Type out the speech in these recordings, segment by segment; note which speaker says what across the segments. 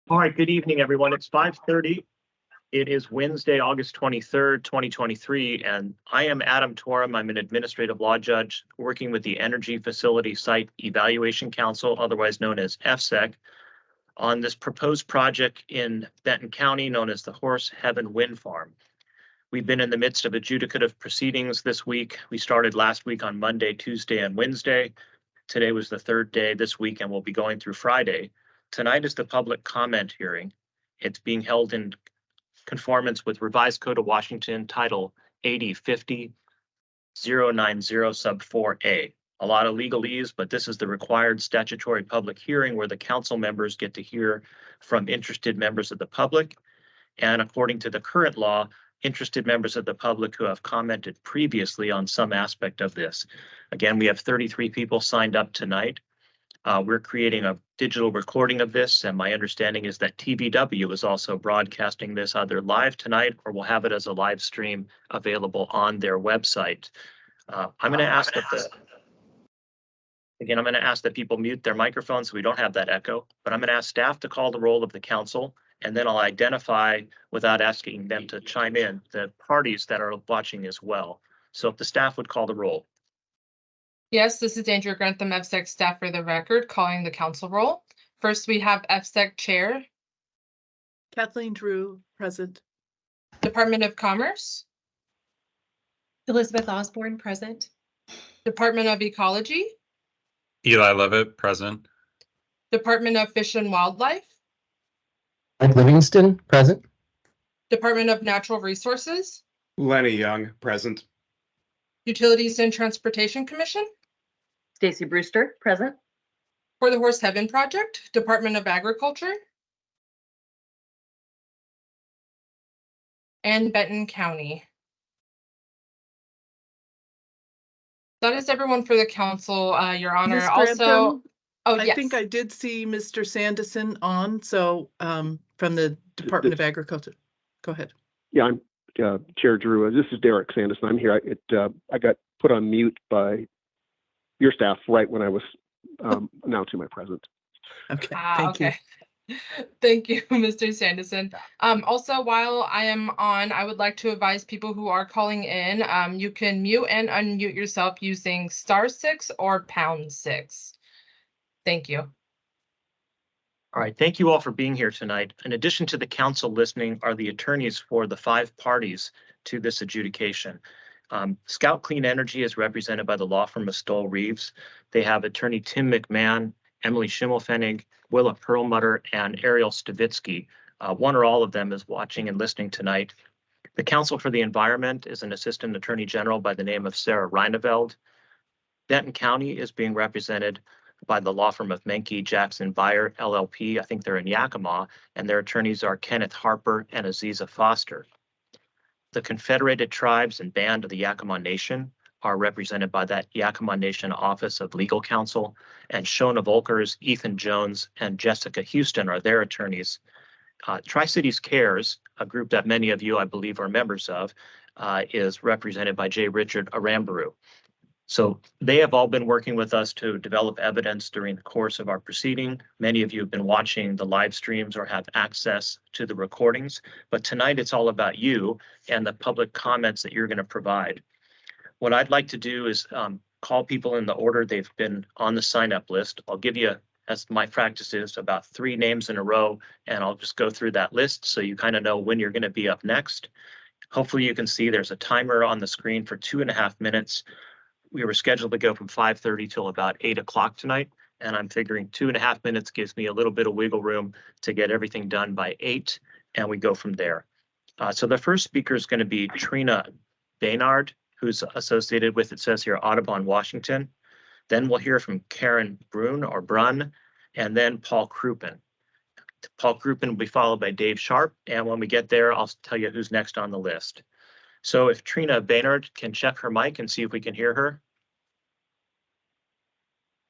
Speaker 1: All right, good evening, everyone. It's 5:30. It is Wednesday, August 23rd, 2023, and I am Adam Torum. I'm an administrative law judge working with the Energy Facility Site Evaluation Council, otherwise known as FSEC, on this proposed project in Benton County known as the Horse Heaven Wind Farm. We've been in the midst of adjudicative proceedings this week. We started last week on Monday, Tuesday, and Wednesday. Today was the third day this week, and we'll be going through Friday. Tonight is the public comment hearing. It's being held in conformance with Revised Code of Washington, Title 8050-090 sub 4A. A lot of legalese, but this is the required statutory public hearing where the council members get to hear from interested members of the public. And according to the current law, interested members of the public who have commented previously on some aspect of this. Again, we have 33 people signed up tonight. We're creating a digital recording of this, and my understanding is that TVW is also broadcasting this either live tonight or will have it as a live stream available on their website. I'm going to ask that people mute their microphones so we don't have that echo, but I'm going to ask staff to call the roll of the council, and then I'll identify, without asking them to chime in, the parties that are watching as well. So if the staff would call the roll.
Speaker 2: Yes, this is Andrea Grantham, FSEC staff for the record, calling the council roll. First, we have FSEC Chair.
Speaker 3: Kathleen Drew, present.
Speaker 2: Department of Commerce.
Speaker 4: Elizabeth Osborne, present.
Speaker 2: Department of Ecology.
Speaker 5: Eli Levitt, present.
Speaker 2: Department of Fish and Wildlife.
Speaker 6: Ed Livingston, present.
Speaker 2: Department of Natural Resources.
Speaker 7: Lenny Young, present.
Speaker 2: Utilities and Transportation Commission.
Speaker 8: Stacy Brewster, present.
Speaker 2: For the Horse Heaven Project, Department of Agriculture. And Benton County. That is everyone for the council, Your Honor.
Speaker 3: Ms.
Speaker 2: Also,
Speaker 3: Grantham,
Speaker 2: oh,
Speaker 3: I
Speaker 2: yes.
Speaker 3: think I did see Mr. Sanderson on, so from the Department of Agriculture. Go ahead.
Speaker 9: Yeah, I'm Chair Drew. This is Derek Sanderson. I'm here. I got put on mute by your staff right when I was announcing my presence.
Speaker 3: Okay, thank you.
Speaker 2: Thank you, Mr. Sanderson. Also, while I am on, I would like to advise people who are calling in, you can mute and unmute yourself using *6 or #6. Thank you.
Speaker 1: All right, thank you all for being here tonight. In addition to the council listening are the attorneys for the 5 parties to this adjudication. Scout Clean Energy is represented by the law firm of Stoll Reeves. They have attorney Tim McMahon, Emily Schimmelfennig, Willa Perlmutter, and Ariel Stavitsky. One or all of them is watching and listening tonight. The Council for the Environment is an assistant attorney general by the name of Sarah Reineveld. Benton County is being represented by the law firm of Menke, Jackson, Beyer, LLP. I think they're in Yakima, and their attorneys are Kenneth Harper and Aziza Foster. The Confederated Tribes and Band of the Yakima Nation are represented by that Yakima Nation Office of Legal Counsel, and Shona Volkers, Ethan Jones, and Jessica Houston are their attorneys. Tri-Cities Cares, a group that many of you, I believe, are members of, is represented by J. Richard Arambaru. So they have all been working with us to develop evidence during the course of our proceeding. Many of you have been watching the live streams or have access to the recordings, but tonight it's all about you and the public comments that you're going to provide. What I'd like to do is call people in the order they've been on the sign-up list. I'll give you, as my practice is, about 3 names in a row, and I'll just go through that list so you kind of know when you're going to be up next. Hopefully you can see there's a timer on the screen for 2.5 minutes. We were scheduled to go from 5:30 till about 8 o'clock tonight, and I'm figuring 2.5 minutes gives me a little bit of wiggle room to get everything done by 8, and we go from there. So the first speaker is going to be Trina Baynard, who's associated with, it says here, Audubon, Washington. Then we'll hear from Karen Brun, and then Paul Crouppen. Paul Crouppen will be followed by Dave Sharp, and when we get there, I'll tell you who's next on the list. So if Trina Baynard can check her mic and see if we can hear her.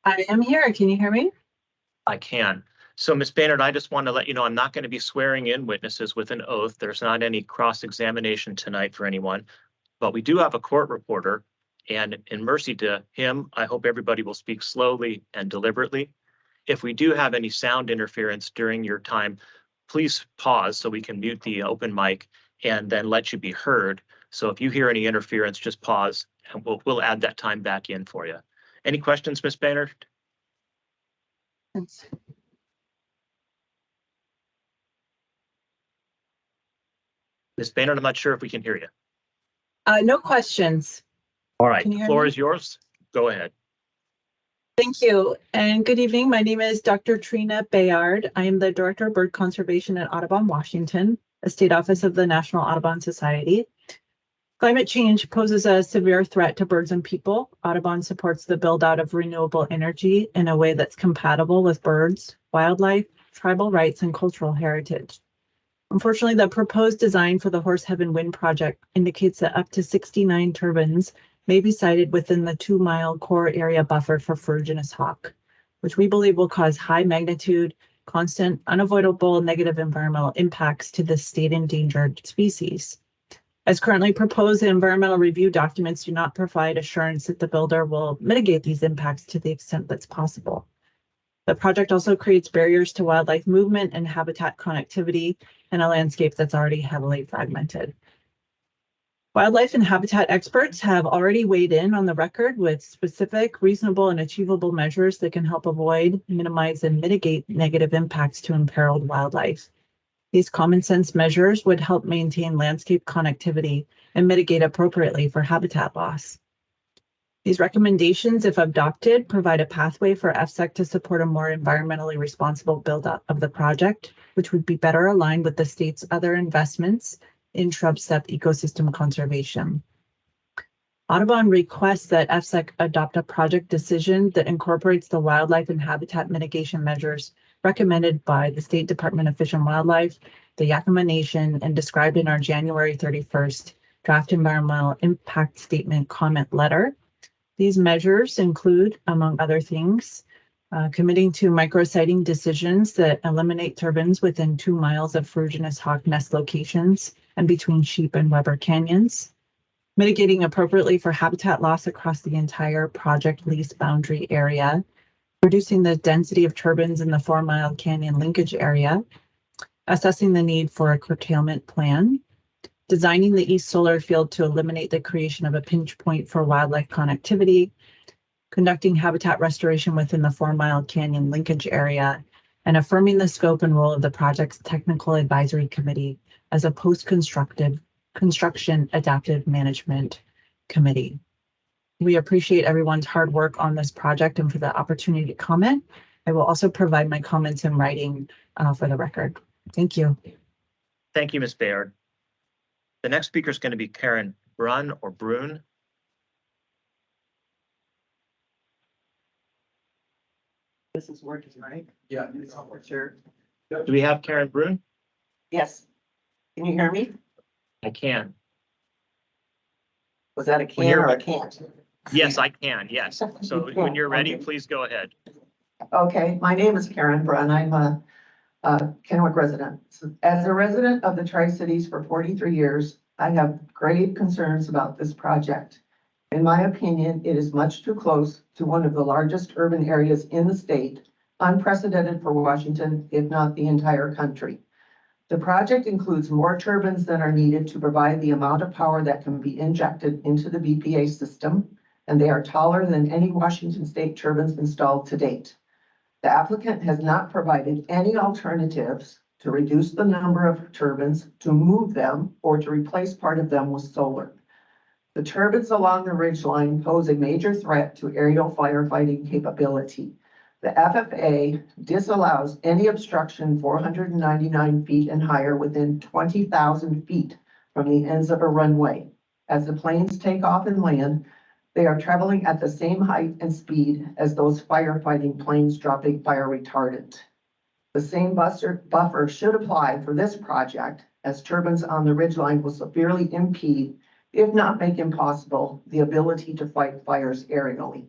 Speaker 8: I am here. Can you hear me?
Speaker 1: I can. So Ms. Baynard, I just want to let you know I'm not going to be swearing in witnesses with an oath. There's not any cross-examination tonight for anyone, but we do have a court reporter, and in mercy to him, I hope everybody will speak slowly and deliberately. If we do have any sound interference during your time, please pause so we can mute the open mic and then let you be heard. So if you hear any interference, just pause and we'll add that time back in for you. Any questions, Ms. Baynard? Ms. Baynard, I'm not sure if we can hear you.
Speaker 8: No questions.
Speaker 1: All right,
Speaker 8: Can you
Speaker 1: the
Speaker 8: hear
Speaker 1: floor
Speaker 8: me?
Speaker 1: is yours. Go ahead.
Speaker 8: Thank you and good evening. My name is Dr. Trina Bayard. I am the Director of Bird Conservation at Audubon, Washington, a state office of the National Audubon Society. Climate change poses a severe threat to birds and people. Audubon supports the build out of renewable energy in a way that's compatible with birds, wildlife, tribal rights, and cultural heritage. Unfortunately, the proposed design for the Horse Heaven Wind Project indicates that up to 69 turbines may be sited within the 2-mile core area buffer for ferruginous hawk, which we believe will cause high magnitude, constant, unavoidable negative environmental impacts to this state endangered species. As currently proposed, the environmental review documents do not provide assurance that the builder will mitigate these impacts to the extent that's possible. The project also creates barriers to wildlife movement and habitat connectivity in a landscape that's already heavily fragmented. Wildlife and habitat experts have already weighed in on the record with specific, reasonable, and achievable measures that can help avoid, minimize, and mitigate negative impacts to imperiled wildlife. These common sense measures would help maintain landscape connectivity and mitigate appropriately for habitat loss. These recommendations, if adopted, provide a pathway for FSEC to support a more environmentally responsible build-up of the project, which would be better aligned with the state's other investments in shrub steppe ecosystem conservation. Audubon requests that FSEC adopt a project decision that incorporates the wildlife and habitat mitigation measures recommended by the State Department of Fish and Wildlife, the Yakima Nation, and described in our January 31st draft environmental impact statement comment letter. These measures include, among other things, committing to micrositing decisions that eliminate turbines within 2 miles of ferruginous hawk nest locations and between Sheep and Weber canyons, mitigating appropriately for habitat loss across the entire project lease boundary area, reducing the density of turbines in the 4-mile canyon linkage area, assessing the need for a curtailment plan, designing the East Solar Field to eliminate the creation of a pinch point for wildlife connectivity, conducting habitat restoration within the 4-mile canyon linkage area, and affirming the scope and role of the project's technical advisory committee as a post-construction adaptive management committee. We appreciate everyone's hard work on this project and for the opportunity to comment. I will also provide my comments in writing for the record. Thank you.
Speaker 1: Thank you, Ms. Baird. The next speaker is going to be Karen Brunn or Brune.
Speaker 4: This is working, right? Yeah. Sure.
Speaker 1: Do we have Karen Brunn?
Speaker 4: Yes. Can you hear me?
Speaker 1: I can.
Speaker 4: Was that a
Speaker 1: When
Speaker 4: can
Speaker 1: you're-
Speaker 4: or a can't?
Speaker 1: Yes, I can. Yes. So when you're ready,
Speaker 4: Okay.
Speaker 1: please go ahead.
Speaker 4: Okay, my name is Karen Brunn. I'm a Kennewick resident. As a resident of the Tri-Cities for 43 years, I have grave concerns about this project. In my opinion, it is much too close to one of the largest urban areas in the state, unprecedented for Washington, if not the entire country. The project includes more turbines than are needed to provide the amount of power that can be injected into the BPA system, and they are taller than any Washington state turbines installed to date. The applicant has not provided any alternatives to reduce the number of turbines, to move them, or to replace part of them with solar. The turbines along the ridgeline pose a major threat to aerial firefighting capability. The FFA disallows any obstruction 499 feet and higher within 20,000 feet from the ends of a runway. As the planes take off and land, they are traveling at the same height and speed as those firefighting planes dropping fire retardant. The same buffer should apply for this project, as turbines on the ridgeline will severely impede, if not make impossible, the ability to fight fires aerially.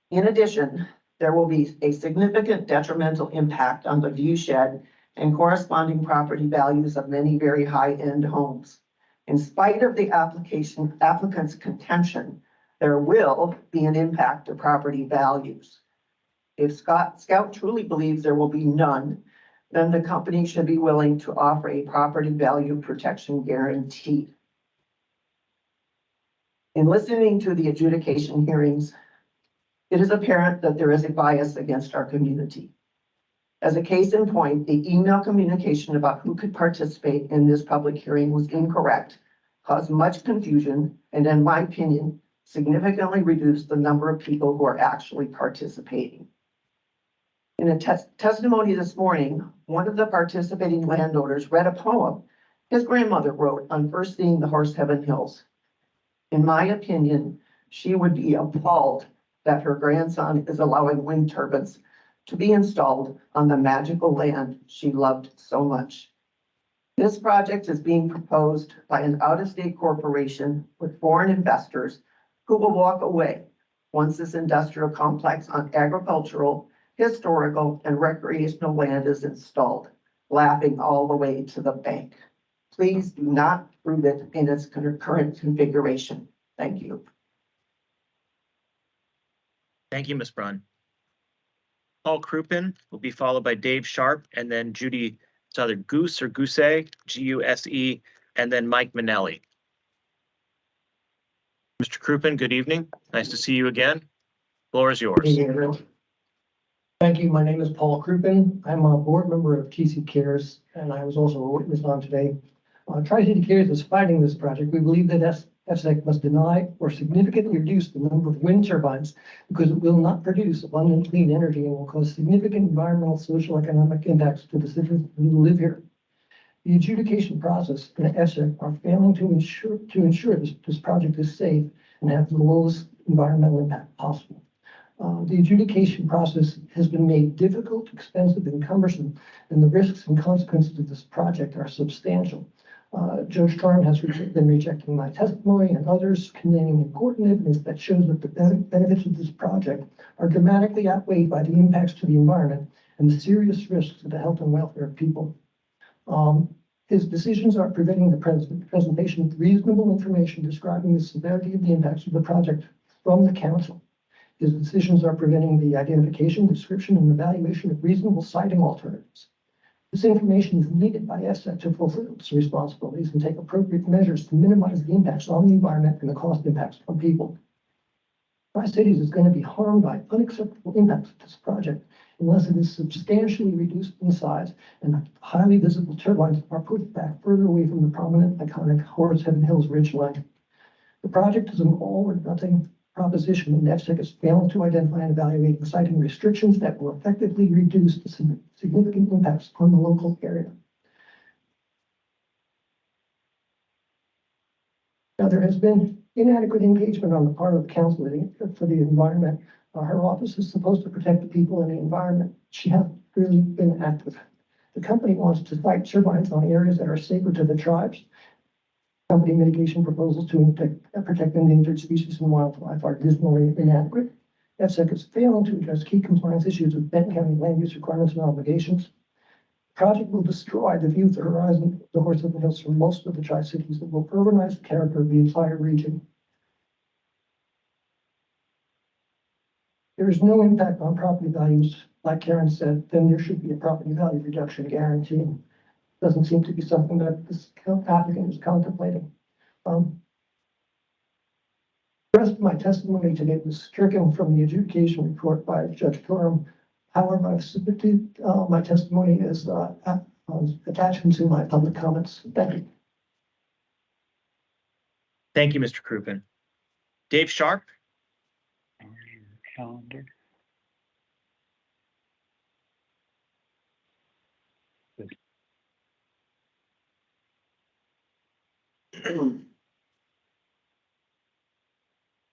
Speaker 4: In addition, there will be a significant detrimental impact on the view shed and corresponding property values of many very high-end homes. In spite of the applicant's contention, there will be an impact to property values. If Scout truly believes there will be none, then the company should be willing to offer a property value protection guarantee. In listening to the adjudication hearings, it is apparent that there is a bias against our community. As a case in point, the email communication about who could participate in this public hearing was incorrect, caused much confusion, and in my opinion, significantly reduced the number of people who are actually participating. In a testimony this morning, one of the participating landowners read a poem his grandmother wrote on first seeing the Horse Heaven Hills. In my opinion, she would be appalled that her grandson is allowing wind turbines to be installed on the magical land she loved so much. This project is being proposed by an out-of-state corporation with foreign investors who will walk away once this industrial complex on agricultural, historical, and recreational land is installed, laughing all the way to the bank. Please do not approve it in its current configuration. Thank you.
Speaker 1: Thank you, Ms. Brunn. Paul Crouppen will be followed by Dave Sharp, and then Judy, it's either Goose or Goose, Guse, and then Mike Manelli. Mr. Crouppen, good evening. Nice to see you again. Floor is yours.
Speaker 10: Thank you. My name is Paul Crouppen. I'm a board member of TC Cares, and I was also a witness on today. Tri-City Cares is fighting this project. We believe that FSEC must deny or significantly reduce the number of wind turbines because it will not produce abundant clean energy and will cause significant environmental, social, economic impacts to the citizens who live here. The adjudication process and FSEC are failing to ensure this project is safe and has the lowest environmental impact possible. The adjudication process has been made difficult, expensive, and cumbersome, and the risks and consequences of this project are substantial. Judge Torm has been rejecting my testimony and others containing important evidence that shows that the benefits of this project are dramatically outweighed by the impacts to the environment and the serious risks to the health and welfare of people. His decisions are preventing the presentation of reasonable information describing the severity of the impacts of the project from the council. His decisions are preventing the identification, description, and evaluation of reasonable siting alternatives. This information is needed by FSEC to fulfill its responsibilities and take appropriate measures to minimize the impacts on the environment and the cost impacts on people. Tri-Cities is going to be harmed by unacceptable impacts of this project unless it is substantially reduced in size and highly visible turbines are put back further away from the prominent, iconic Horse Heaven Hills ridgeline. The project is an all or nothing proposition, and FSEC is failing to identify and evaluate siting restrictions that will effectively reduce the significant impacts on the local area. Now, there has been inadequate engagement on the part of the council for the environment. Her office is supposed to protect the people and the environment. She hasn't really been active. The company wants to site turbines on areas that are sacred to the tribes. Company mitigation proposals to protect endangered species and wildlife are dismally inadequate. FSEC is failing to address key compliance issues with Benton County land use requirements and obligations. The project will destroy the view of the horizon of the Horse Heaven Hills from most of the Tri-Cities that will urbanize the character of the entire region. There is no impact on property values. Like Karen said, then there should be a property value reduction guarantee. Doesn't seem to be something that this applicant is contemplating. The rest of my testimony today was stricken from the adjudication report by Judge Torm. However, I've submitted my testimony as attachment to my public comments. Thank you.
Speaker 1: Thank you, Mr. Crouppen. Dave Sharp.
Speaker 5: Calendar.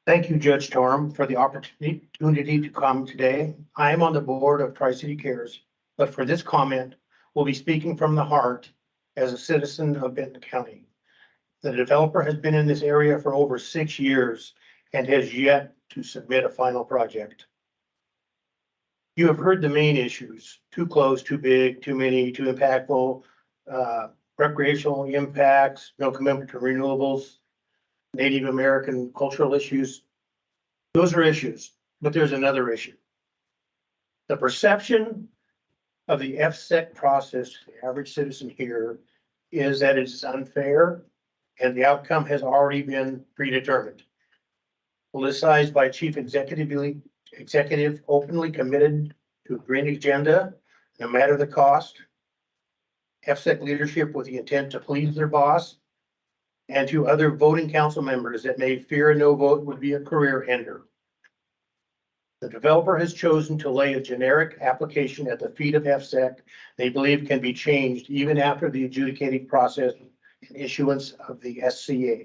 Speaker 10: Thank you, Judge Torm, for the opportunity to come today. I am on the board of Tri-City Cares, but for this comment, we'll be speaking from the heart as a citizen of Benton County. The developer has been in this area for over 6 years and has yet to submit a final project. You have heard the main issues: too close, too big, too many, too impactful, recreational impacts, no commitment to renewables, Native American cultural issues. Those are issues, but there's another issue. The perception of the FSEC process, to the average citizen here, is that it's unfair and the outcome has already been predetermined. Politicized by chief executive openly committed to a green agenda, no matter the cost. FSEC leadership with the intent to please their boss, and to other voting council members that may fear a no vote would be a career ender. The developer has chosen to lay a generic application at the feet of FSEC they believe can be changed even after the adjudicating process and issuance of the SCA.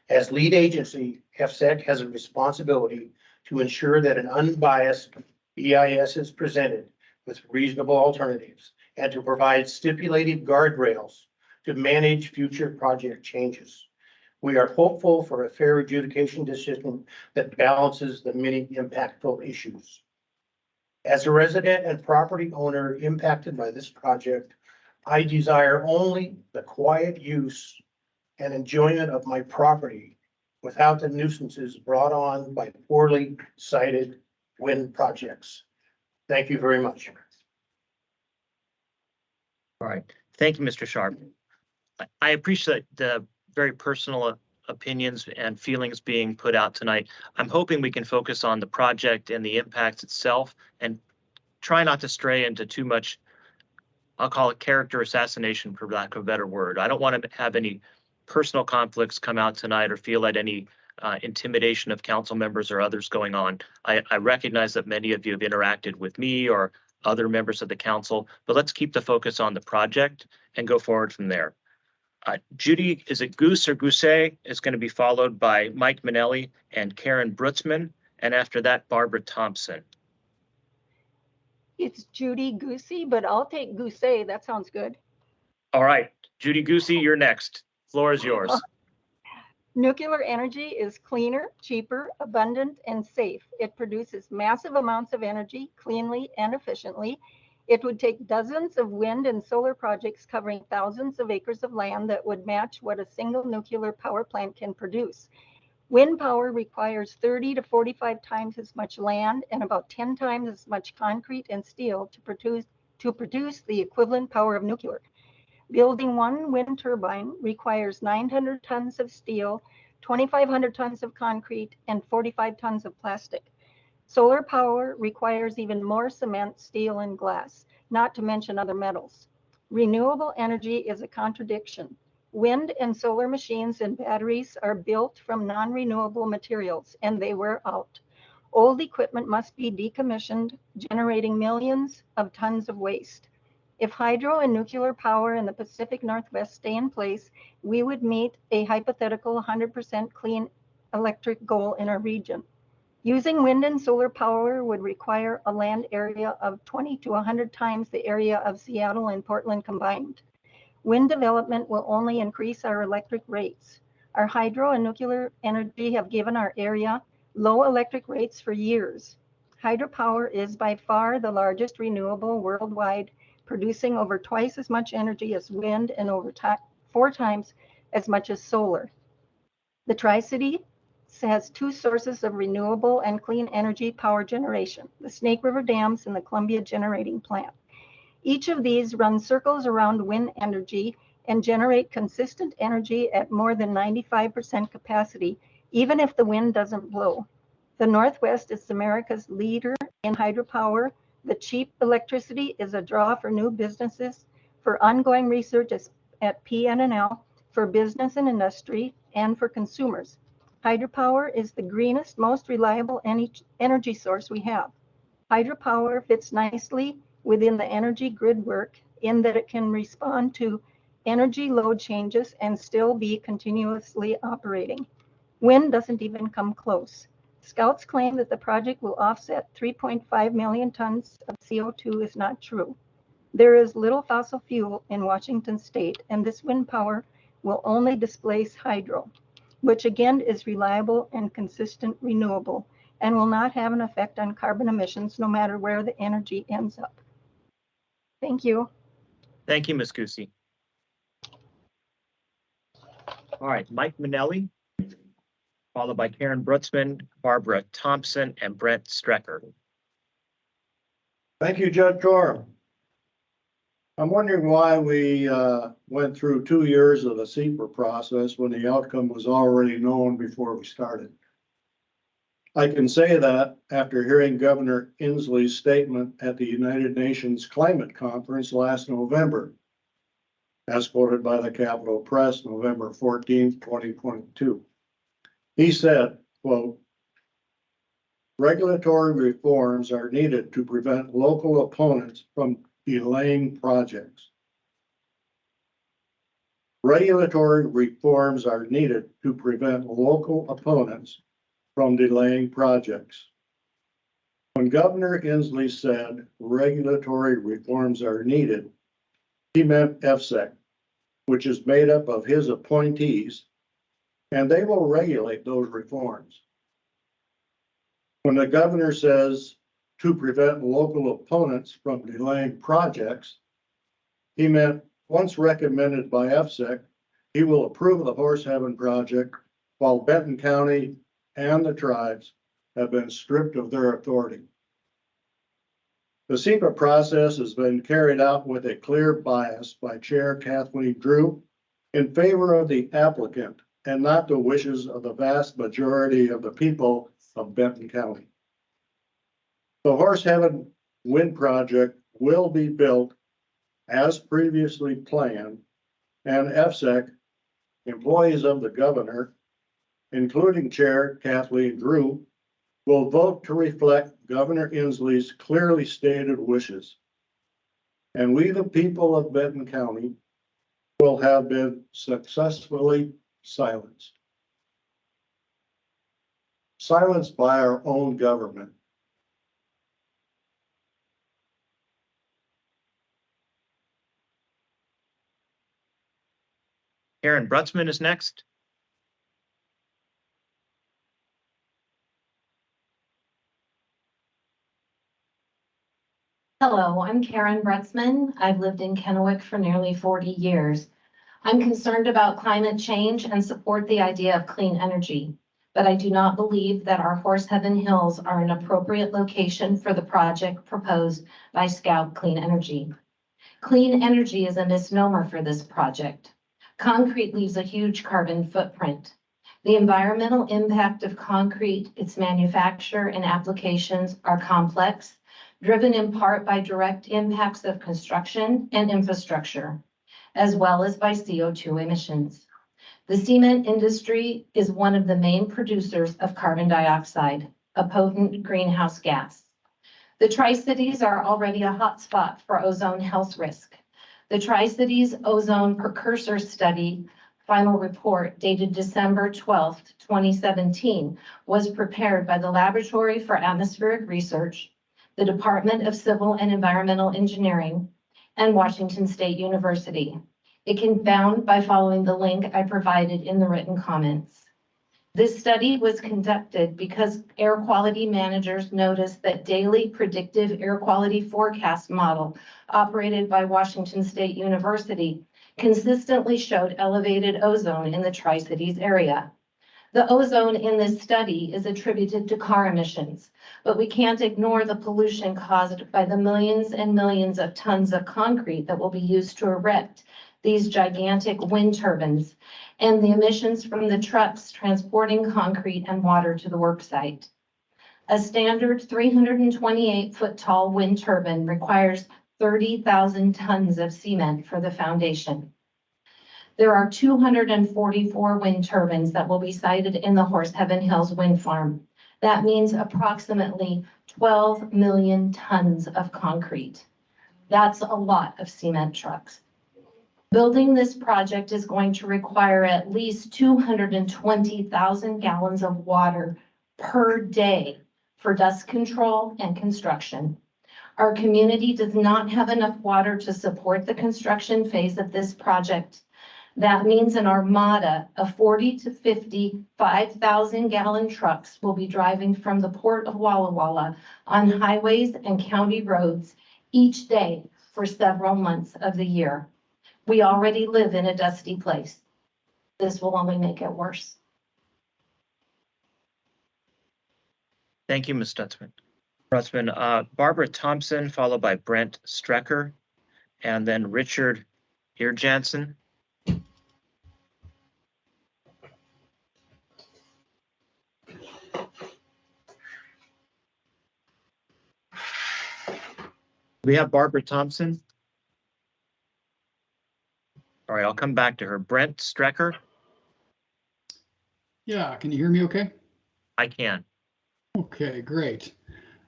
Speaker 10: As lead agency, FSEC has a responsibility to ensure that an unbiased EIS is presented with reasonable alternatives and to provide stipulated guardrails to manage future project changes. We are hopeful for a fair adjudication decision that balances the many impactful issues. As a resident and property owner impacted by this project, I desire only the quiet use and enjoyment of my property without the nuisances brought on by poorly sited wind projects. Thank you very much.
Speaker 1: All right. Thank you, Mr. Sharp. I appreciate the very personal opinions and feelings being put out tonight. I'm hoping we can focus on the project and the impacts itself and try not to stray into too much, I'll call it character assassination for lack of a better word. I don't want to have any personal conflicts come out tonight or feel that any intimidation of council members or others going on. I recognize that many of you have interacted with me or other members of the council, but let's keep the focus on the project and go forward from there. Judy, is it Goose or Gousset, is going to be followed by Mike Manelli and Karen Brutzman, and after that, Barbara Thompson.
Speaker 11: It's Judy Goosey, but I'll take Gousset. That sounds good.
Speaker 1: All right, Judy Goosey, you're next. Floor is yours.
Speaker 11: Nuclear energy is cleaner, cheaper, abundant, and safe. It produces massive amounts of energy cleanly and efficiently. It would take dozens of wind and solar projects covering thousands of acres of land that would match what a single nuclear power plant can produce. Wind power requires 30 to 45 times as much land and about 10 times as much concrete and steel to produce the equivalent power of nuclear. Building one wind turbine requires 900 tons of steel, 2,500 tons of concrete, and 45 tons of plastic. Solar power requires even more cement, steel, and glass, not to mention other metals. Renewable energy is a contradiction. Wind and solar machines and batteries are built from non-renewable materials, and they wear out. Old equipment must be decommissioned, generating millions of tons of waste. If hydro and nuclear power in the Pacific Northwest stay in place, we would meet a hypothetical 100% clean electric goal in our region. Using wind and solar power would require a land area of 20 to 100 times the area of Seattle and Portland combined. Wind development will only increase our electric rates. Our hydro and nuclear energy have given our area low electric rates for years. Hydropower is by far the largest renewable worldwide, producing over twice as much energy as wind and over 4 times as much as solar. The Tri-City has 2 sources of renewable and clean energy power generation, the Snake River Dams and the Columbia Generating Plant. Each of these run circles around wind energy and generate consistent energy at more than 95% capacity, even if the wind doesn't blow. The Northwest is America's leader in hydropower. The cheap electricity is a draw for new businesses, for ongoing research at PNNL, for business and industry, and for consumers. Hydropower is the greenest, most reliable energy source we have. Hydropower fits nicely within the energy grid work in that it can respond to energy load changes and still be continuously operating. Wind doesn't even come close. Scouts claim that the project will offset 3.5 million tons of CO2 is not true. There is little fossil fuel in Washington state, and this wind power will only displace hydro, which again is reliable and consistent renewable and will not have an effect on carbon emissions no matter where the energy ends up. Thank you.
Speaker 1: Thank you, Ms. Goosey. All right, Mike Manelli, followed by Karen Brutzman, Barbara Thompson, and Brent Strecker.
Speaker 10: Thank you, Judge Gorham. I'm wondering why we went through 2 years of the SEPA process when the outcome was already known before we started. I can say that after hearing Governor Inslee's statement at the United Nations Climate Conference last November, as quoted by the Capitol Press, November 14th, 2022. He said, quote, regulatory reforms are needed to prevent local opponents from delaying projects. Regulatory reforms are needed to prevent local opponents from delaying projects. When Governor Inslee said regulatory reforms are needed, he meant FSEC, which is made up of his appointees, and they will regulate those reforms. When the governor says to prevent local opponents from delaying projects, he meant once recommended by FSEC, he will approve the Horse Heaven project while Benton County and the tribes have been stripped of their authority. The SEPA process has been carried out with a clear bias by Chair Kathleen Drew in favor of the applicant and not the wishes of the vast majority of the people of Benton County. The Horse Heaven Wind Project will be built as previously planned, and FSEC, employees of the governor, including Chair Kathleen Drew, will vote to reflect Governor Inslee's clearly stated wishes. And we, the people of Benton County, will have been successfully silenced. Silenced by our own government.
Speaker 1: Karen Brutzman is next.
Speaker 12: Hello, I'm Karen Brutzman. I've lived in Kennewick for nearly 40 years. I'm concerned about climate change and support the idea of clean energy, but I do not believe that our Horse Heaven Hills are an appropriate location for the project proposed by Scout Clean Energy. Clean energy is a misnomer for this project. Concrete leaves a huge carbon footprint. The environmental impact of concrete, its manufacture and applications are complex, driven in part by direct impacts of construction and infrastructure, as well as by CO2 emissions. The cement industry is one of the main producers of carbon dioxide, a potent greenhouse gas. The Tri-Cities are already a hotspot for ozone health risk. The Tri-Cities Ozone Precursor Study final report dated December 12, 2017, was prepared by the Laboratory for Atmospheric Research, the Department of Civil and Environmental Engineering, and Washington State University. It can be found by following the link I provided in the written comments. This study was conducted because air quality managers noticed that daily predictive air quality forecast model operated by Washington State University consistently showed elevated ozone in the Tri-Cities area. The ozone in this study is attributed to car emissions, but we can't ignore the pollution caused by the millions and millions of tons of concrete that will be used to erect these gigantic wind turbines and the emissions from the trucks transporting concrete and water to the work site. A standard 328-foot tall wind turbine requires 30,000 tons of cement for the foundation. There are 244 wind turbines that will be sited in the Horse Heaven Hills wind farm. That means approximately 12 million tons of concrete. That's a lot of cement trucks. Building this project is going to require at least 220,000 gallons of water per day for dust control and construction. Our community does not have enough water to support the construction phase of this project. That means an armada of 40 to 50 5,000 gallon trucks will be driving from the port of Walla Walla on highways and county roads each day for several months of the year. We already live in a dusty place. This will only make it worse.
Speaker 1: Thank you, Ms. Stutzman. Brutsman, Barbara Thompson, followed by Brent Strecker, and then Richard Earjansen. We have Barbara Thompson. All right, I'll come back to her. Brent Strecker,
Speaker 13: Yeah, can you hear me okay?
Speaker 1: I can.
Speaker 13: Okay, great.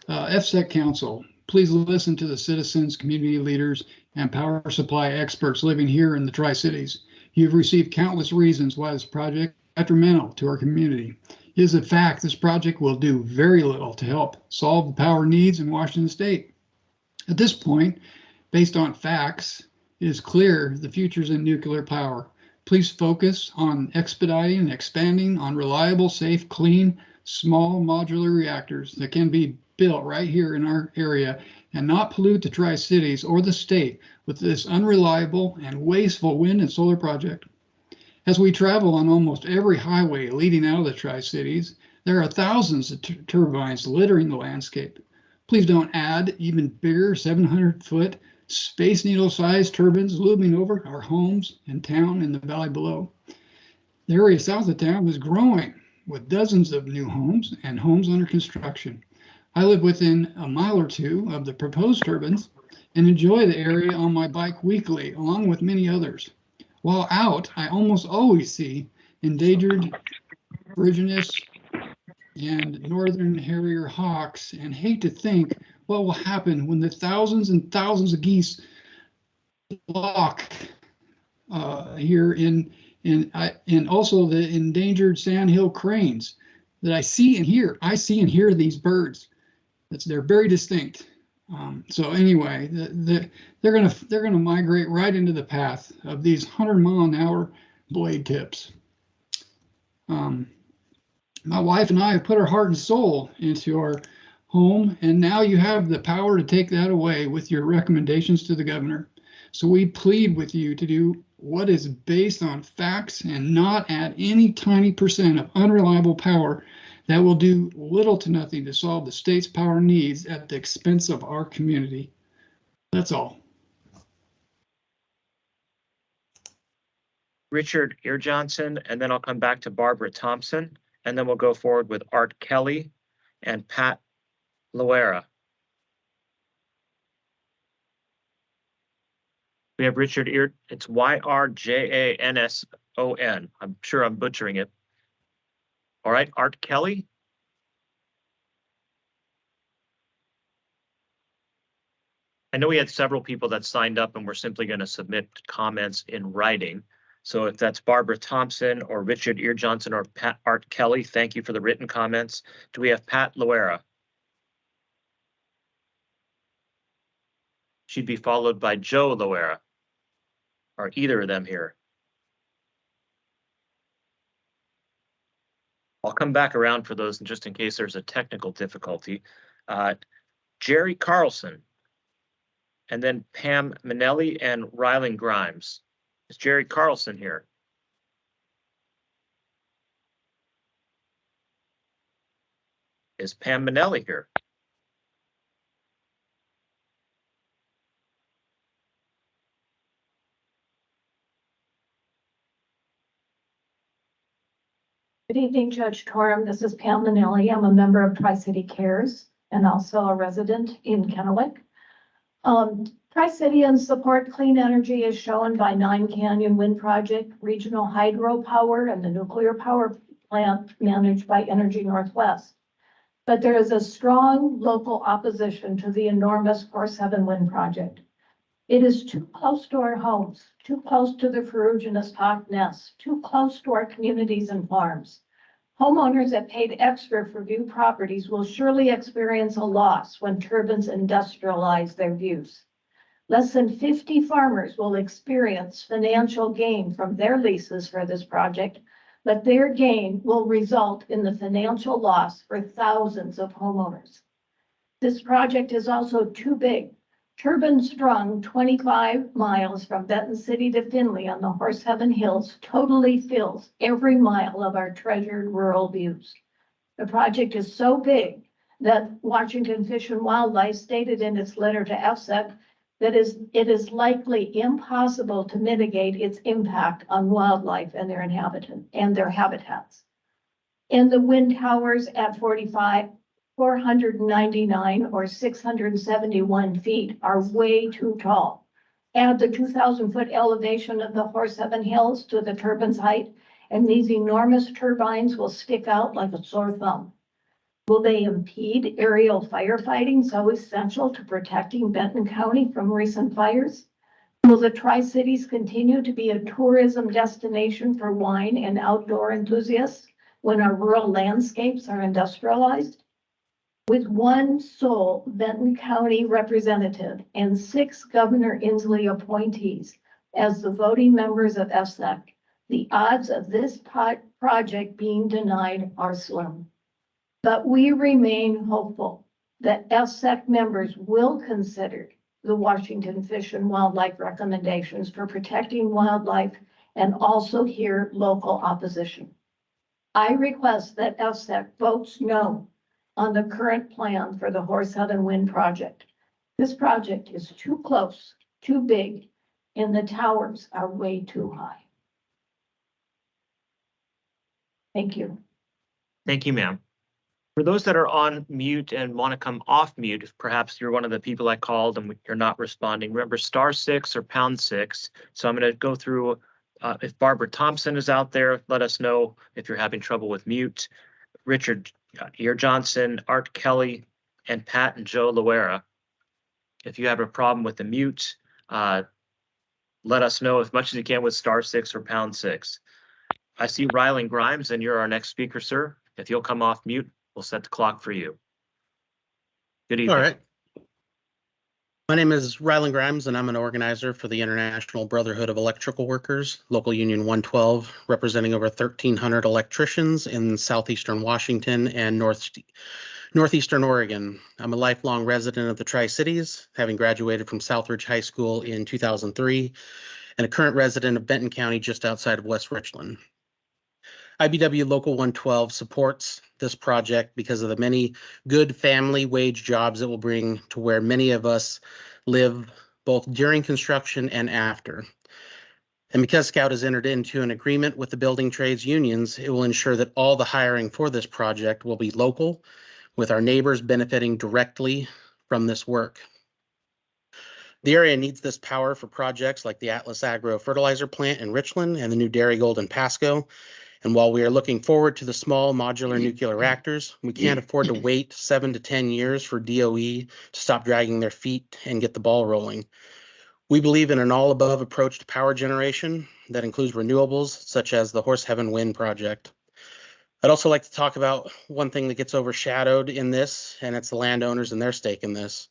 Speaker 13: FSEC Council, please listen to the citizens, community leaders, and power supply experts living here in the Tri-Cities. You've received countless reasons why this project is detrimental to our community. It is a fact this project will do very little to help solve the power needs in Washington State. At this point, based on facts, it is clear the future is in nuclear power. Please focus on expediting and expanding on reliable, safe, clean, small modular reactors that can be built right here in our area and not pollute the Tri-Cities or the state with this unreliable and wasteful wind and solar project. As we travel on almost every highway leading out of the Tri-Cities, there are thousands of turbines littering the landscape. Please don't add even bigger 700-foot Space Needle-sized turbines looming over our homes and town in the valley below. The area south of town is growing with dozens of new homes and homes under construction. I live within a mile or two of the proposed turbines and enjoy the area on my bike weekly, along with many others. While out, I almost always see endangered Virginius and northern harrier hawks, and hate to think what will happen when the thousands and thousands of geese flock here and also the endangered sandhill cranes that I see and hear. I see and hear these birds. They're very distinct. So anyway, they're gonna migrate right into the path of these 100-mile-an-hour blade tips. My wife and I have put our heart and soul into our home, and now you have the power to take that away with your recommendations to the governor. So we plead with you to do what is based on facts and not add any tiny percent of unreliable power that will do little to nothing to solve the state's power needs at the expense of our community. That's all.
Speaker 1: Richard Earjansen, and then I'll come back to Barbara Thompson, and then we'll go forward with Art Kelly and Pat Loera. We have Richard it's Yrjanson. I'm sure I'm butchering it. All right, Art Kelly. I know we had several people that signed up and we're simply going to submit comments in writing. So if that's Barbara Thompson or Richard Earjansen or Art Kelly, thank you for the written comments. Do we have Pat Loera? She'd be followed by Joe Loera. Are either of them here? I'll come back around for those just in case there's a technical difficulty. Jerry Carlson, and then Pam Minnelli and Rylan Grimes. Is Jerry Carlson here? Is Pam Minnelli here?
Speaker 14: Good evening, Judge Torum. This is Pam Minnelli. I'm a member of Tri-City Cares and also a resident in Kennewick. Tri-Cityans support clean energy as shown by Nine Canyon Wind Project, regional hydropower, and the nuclear power plant managed by Energy Northwest. But there is a strong local opposition to the enormous 4-7 wind project. It is too close to our homes, too close to the ferruginous hawk nests, too close to our communities and farms. Homeowners that paid extra for view properties will surely experience a loss when turbines industrialize their views. Less than 50 farmers will experience financial gain from their leases for this project, but their gain will result in the financial loss for thousands of homeowners. This project is also too big. Turbines strung 25 miles from Benton City to Findlay on the Horse Heaven Hills totally fills every mile of our treasured rural views. The project is so big that Washington Fish and Wildlife stated in its letter to FSEC that it is likely impossible to mitigate its impact on wildlife and their habitats. And the wind towers at 499 or 671 feet are way too tall. Add the 2,000-foot elevation of the Horseheaven Hills to the turbine's height, and these enormous turbines will stick out like a sore thumb. Will they impede aerial firefighting so essential to protecting Benton County from recent fires? Will the Tri-Cities continue to be a tourism destination for wine and outdoor enthusiasts when our rural landscapes are industrialized? With one sole Benton County representative and 6 Governor Inslee appointees as the voting members of FSEC, the odds of this project being denied are slim. But we remain hopeful that FSEC members will consider the Washington Fish and Wildlife recommendations for protecting wildlife and also hear local opposition. I request that FSEC votes no on the current plan for the Horseheaven Wind Project. This project is too close, too big, and the towers are way too high. Thank you.
Speaker 1: Thank you, ma'am. For those that are on mute and want to come off mute, if perhaps you're one of the people I called and you're not responding, remember *6 or #6. So I'm going to go through, if Barbara Thompson is out there, let us know if you're having trouble with mute. Richard Ear Johnson, Art Kelly, and Pat and Joe Loera. If you have a problem with the mute, let us know as much as you can with *6 or #6. I see Rylan Grimes, and you're our next speaker, sir. If you'll come off mute, we'll set the clock for you. Good evening.
Speaker 6: All right. My name is Rylan Grimes, and I'm an organizer for the International Brotherhood of Electrical Workers, Local Union 112, representing over 1,300 electricians in southeastern Washington and northeastern Oregon. I'm a lifelong resident of the Tri-Cities, having graduated from Southridge High School in 2003, and a current resident of Benton County just outside of West Richland. IBW Local 112 supports this project because of the many good family wage jobs it will bring to where many of us live, both during construction and after. And because Scout has entered into an agreement with the building trades unions, it will ensure that all the hiring for this project will be local, with our neighbors benefiting directly from this work. The area needs this power for projects like the Atlas Agro Fertilizer Plant in Richland and the new Dairy Gold in Pasco. And while we are looking forward to the small modular nuclear reactors, we can't afford to wait 7 to 10 years for DOE to stop dragging their feet and get the ball rolling. We believe in an all-above approach to power generation that includes renewables, such as the Horseheaven Wind Project. I'd also like to talk about one thing that gets overshadowed in this, and it's the landowners and their stake in this.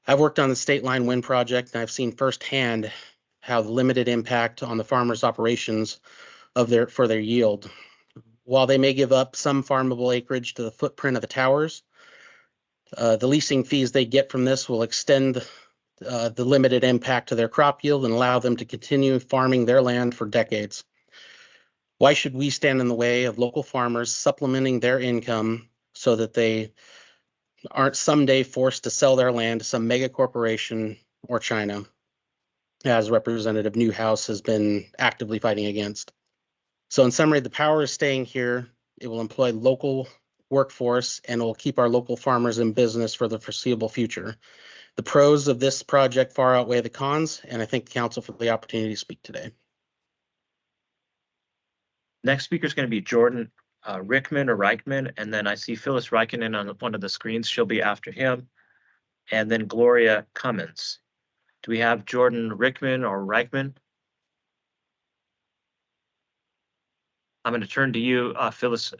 Speaker 6: I've worked on the State Line Wind Project, and I've seen firsthand how the limited impact on the farmers' operations for their yield. While they may give up some farmable acreage to the footprint of the towers, the leasing fees they get from this will extend the limited impact to their crop yield and allow them to continue farming their land for decades. Why should we stand in the way of local farmers supplementing their income so that they aren't someday forced to sell their land to some mega corporation or China, as Representative Newhouse has been actively fighting against? So in summary, the power is staying here. It will employ local workforce and it will keep our local farmers in business for the foreseeable future. The pros of this project far outweigh the cons, and I thank the council for the opportunity to speak today.
Speaker 1: Next speaker is going to be Jordan Rickman or Reichman, and then I see Phyllis Reichman on one of the screens. She'll be after him, and then Gloria Cummins. Do we have Jordan Rickman or Reichman? I'm going to turn to you, Phyllis.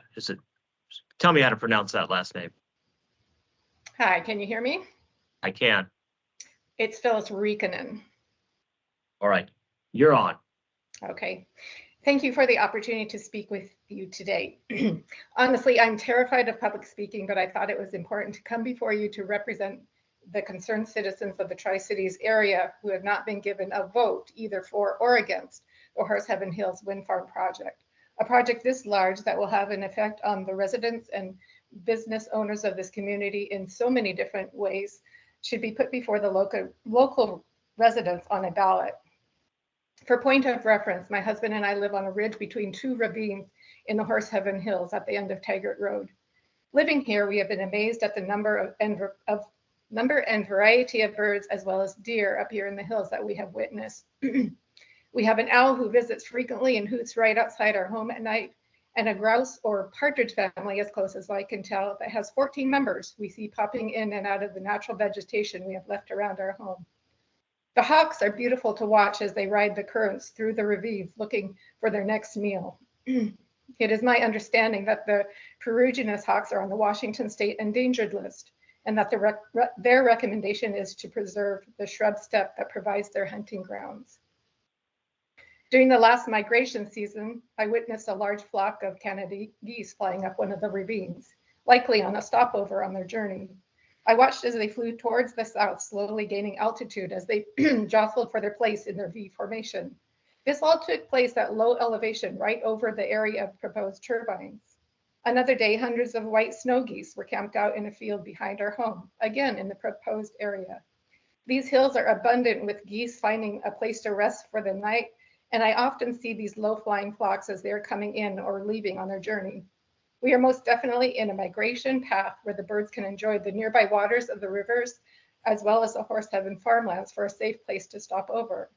Speaker 1: Tell me how to pronounce that last name.
Speaker 15: Hi, can you hear me?
Speaker 1: I can.
Speaker 15: It's Phyllis Riekkonen.
Speaker 1: All right, you're on.
Speaker 15: Okay. Thank you for the opportunity to speak with you today. Honestly, I'm terrified of public speaking, but I thought it was important to come before you to represent the concerned citizens of the Tri-Cities area who have not been given a vote either for or against the Horseheaven Hills Wind Farm project. A project this large that will have an effect on the residents and business owners of this community in so many different ways should be put before the local residents on a ballot. For point of reference, my husband and I live on a ridge between two ravines in the Horseheaven Hills at the end of Taggart Road. Living here, we have been amazed at the number and variety of birds as well as deer up here in the hills that we have witnessed. We have an owl who visits frequently and hoots right outside our home at night, and a grouse or partridge family, as close as I can tell, that has 14 members we see popping in and out of the natural vegetation we have left around our home. The hawks are beautiful to watch as they ride the currents through the ravines looking for their next meal. It is my understanding that the Peruginous hawks are on the Washington State Endangered List, and that their recommendation is to preserve the shrub steppe that provides their hunting grounds. During the last migration season, I witnessed a large flock of Canada geese flying up one of the ravines, likely on a stopover on their journey. I watched as they flew towards the south, slowly gaining altitude as they jostled for their place in their V formation. This all took place at low elevation, right over the area of proposed turbines. Another day, hundreds of white snow geese were camped out in a field behind our home, again in the proposed area. These hills are abundant with geese finding a place to rest for the night, and I often see these low-flying flocks as they're coming in or leaving on their journey. We are most definitely in a migration path where the birds can enjoy the nearby waters of the rivers, as well as the Horseheaven farmlands for a safe place to stop over.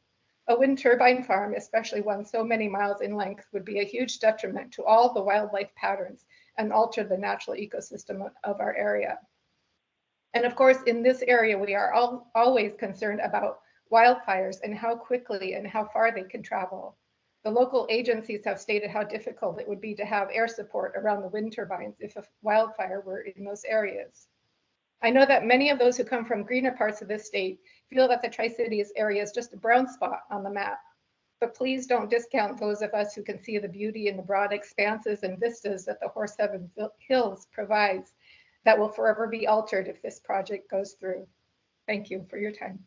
Speaker 15: A wind turbine farm, especially one so many miles in length, would be a huge detriment to all the wildlife patterns and alter the natural ecosystem of our area. And of course, in this area, we are always concerned about wildfires and how quickly and how far they can travel. The local agencies have stated how difficult it would be to have air support around the wind turbines if a wildfire were in those areas. I know that many of those who come from greener parts of this state feel that the Tri-Cities area is just a brown spot on the map. But please don't discount those of us who can see the beauty in the broad expanses and vistas that the Horseheaven Hills provides that will forever be altered if this project goes through. Thank you for your time.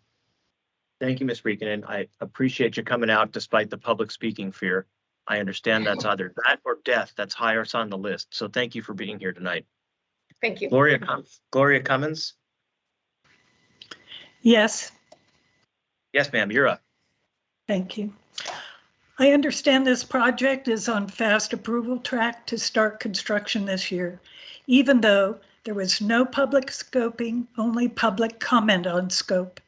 Speaker 1: Thank you, Ms. Riekenen. I appreciate you coming out despite the public speaking fear. I understand that's either that or death that's highest on the list. So thank you for being here tonight.
Speaker 15: Thank you.
Speaker 1: Gloria Cummins?
Speaker 16: Yes,
Speaker 1: Yes, ma'am, you're up.
Speaker 16: thank you. I understand this project is on fast approval track to start construction this year, even though there was no public scoping, only public comment on scope,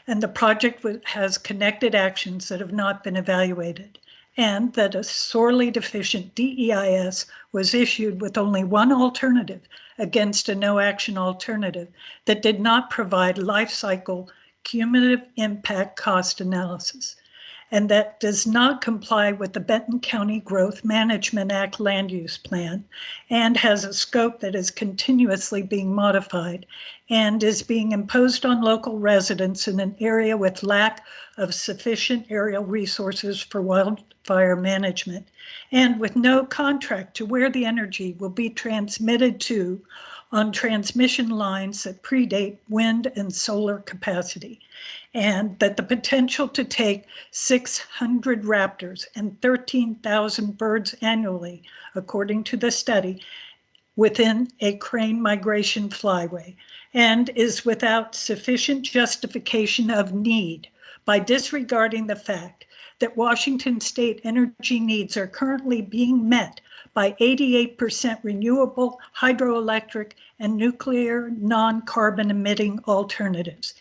Speaker 16: and the project has connected actions that have not been evaluated, and that a sorely deficient DEIS was issued with only one alternative against a no action alternative that did not provide life cycle cumulative impact cost analysis, and that does not comply with the Benton County Growth Management Act land use plan, and has a scope that is continuously being modified and is being imposed on local residents in an area with lack of sufficient aerial resources for wildfire management, and with no contract to where the energy will be transmitted to on transmission lines that predate wind and solar capacity, and that the potential to take 600 raptors and 13,000 birds annually, according to the study, within a crane migration flyway, and is without sufficient justification of need by disregarding the fact that Washington state energy needs are currently being met by 88% renewable hydroelectric and nuclear non-carbon emitting alternatives.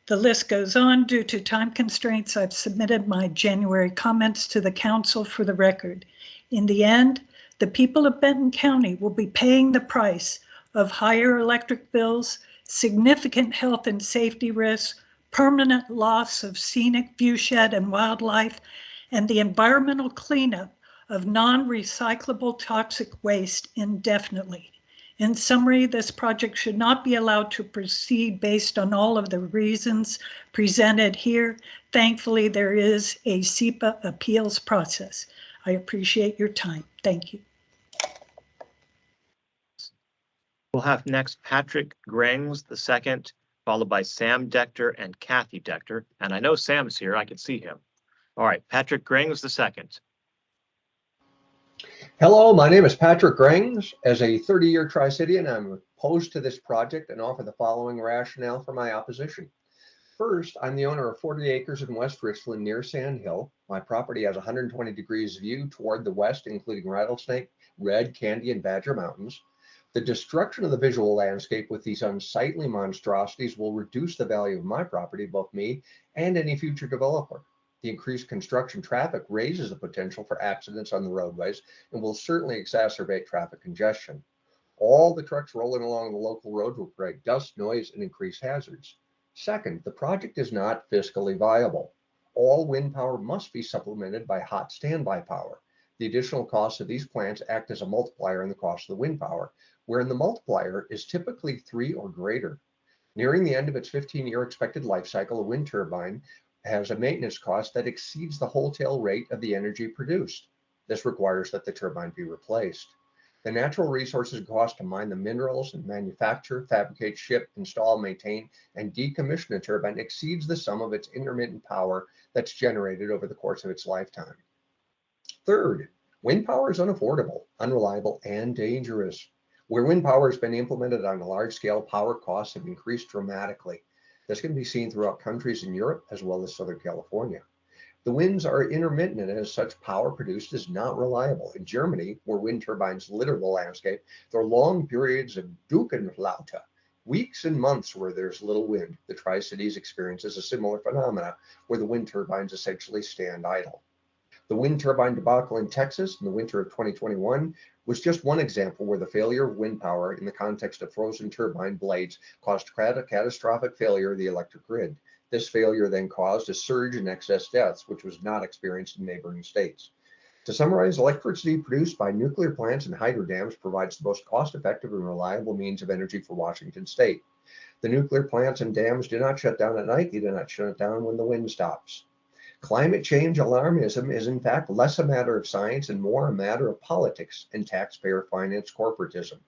Speaker 16: The list goes on. Due to time constraints, I've submitted my January comments to the council for the record. In the end, the people of Benton County will be paying the price of higher electric bills, significant health and safety risks, permanent loss of scenic viewshed and wildlife, and the environmental cleanup of non-recyclable toxic waste indefinitely. In summary, this project should not be allowed to proceed based on all of the reasons presented here. Thankfully, there is a SEPA appeals process. I appreciate your time. Thank you.
Speaker 1: We'll have next Patrick Grangs II, followed by Sam Dector and Kathy Dector. And I know Sam's here. I can see him. All right, Patrick Grangs II.
Speaker 17: Hello, my name is Patrick Grangs. As a 30-year Tri-Citian, I'm opposed to this project and offer the following rationale for my opposition. First, I'm the owner of 40 acres in West Richland near Sand Hill. My property has 120 degrees view toward the west, including Rattlesnake, Red, Candy, and Badger Mountains. The destruction of the visual landscape with these unsightly monstrosities will reduce the value of my property, both me and any future developer. The increased construction traffic raises the potential for accidents on the roadways and will certainly exacerbate traffic congestion. All the trucks rolling along the local road will create dust, noise, and increased hazards. Second, the project is not fiscally viable. All wind power must be supplemented by hot standby power. The additional costs of these plants act as a multiplier in the cost of the wind power, wherein the multiplier is typically 3 or greater. Nearing the end of its 15-year expected life cycle, a wind turbine has a maintenance cost that exceeds the wholesale rate of the energy produced. This requires that the turbine be replaced. The natural resources cost to mine the minerals and manufacture, fabricate, ship, install, maintain, and decommission a turbine exceeds the sum of its intermittent power that's generated over the course of its lifetime. Third, wind power is unaffordable, unreliable, and dangerous. Where wind power has been implemented on a large scale, power costs have increased dramatically. This can be seen throughout countries in Europe as well as Southern California. The winds are intermittent, and as such, power produced is not reliable. In Germany, where wind turbines litter the landscape, there are long periods of Dunkelflaute, weeks and months where there's little wind. The Tri-Cities experiences a similar phenomena where the wind turbines essentially stand idle. The wind turbine debacle in Texas in the winter of 2021 was just one example where the failure of wind power in the context of frozen turbine blades caused catastrophic failure of the electric grid. This failure then caused a surge in excess deaths, which was not experienced in neighboring states. To summarize, electricity produced by nuclear plants and hydro dams provides the most cost-effective and reliable means of energy for Washington state. The nuclear plants and dams do not shut down at night. They do not shut down when the wind stops. Climate change alarmism is in fact less a matter of science and more a matter of politics and taxpayer financed corporatism.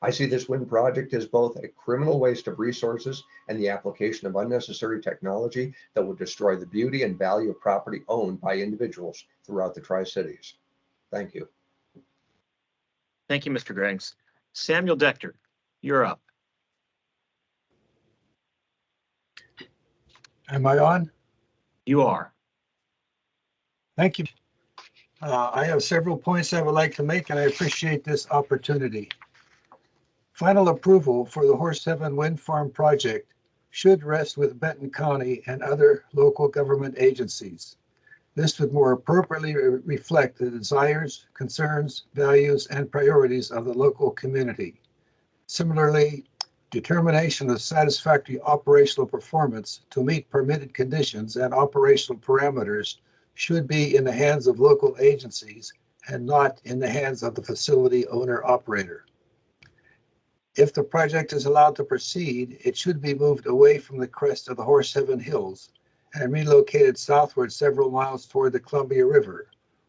Speaker 17: I see this wind project as both a criminal waste of resources and the application of unnecessary technology that will destroy the beauty and value of property owned by individuals throughout the Tri-Cities. Thank you.
Speaker 1: Thank you, Mr. Grangs. Samuel Dechter, you're up.
Speaker 18: Am I on?
Speaker 1: You are.
Speaker 18: Thank you. I have several points I would like to make, and I appreciate this opportunity. Final approval for the Horse Heaven Wind Farm project should rest with Benton County and other local government agencies. This would more appropriately reflect the desires, concerns, values, and priorities of the local community. Similarly, determination of satisfactory operational performance to meet permitted conditions and operational parameters should be in the hands of local agencies and not in the hands of the facility owner-operator. If the project is allowed to proceed, it should be moved away from the crest of the Horse Heaven Hills and relocated southward several miles toward the Columbia River,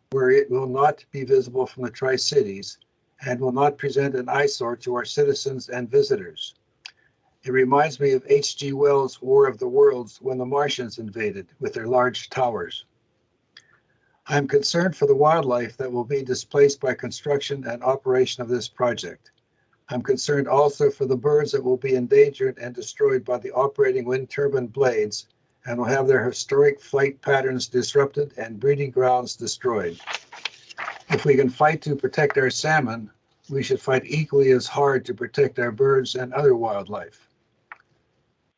Speaker 18: where it will not be visible from the Tri-Cities and will not present an eyesore to our citizens and visitors. It reminds me of H.G. Wells' War of the Worlds when the Martians invaded with their large towers. I am concerned for the wildlife that will be displaced by construction and operation of this project. I'm concerned also for the birds that will be endangered and destroyed by the operating wind turbine blades and will have their historic flight patterns disrupted and breeding grounds destroyed. If we can fight to protect our salmon, we should fight equally as hard to protect our birds and other wildlife.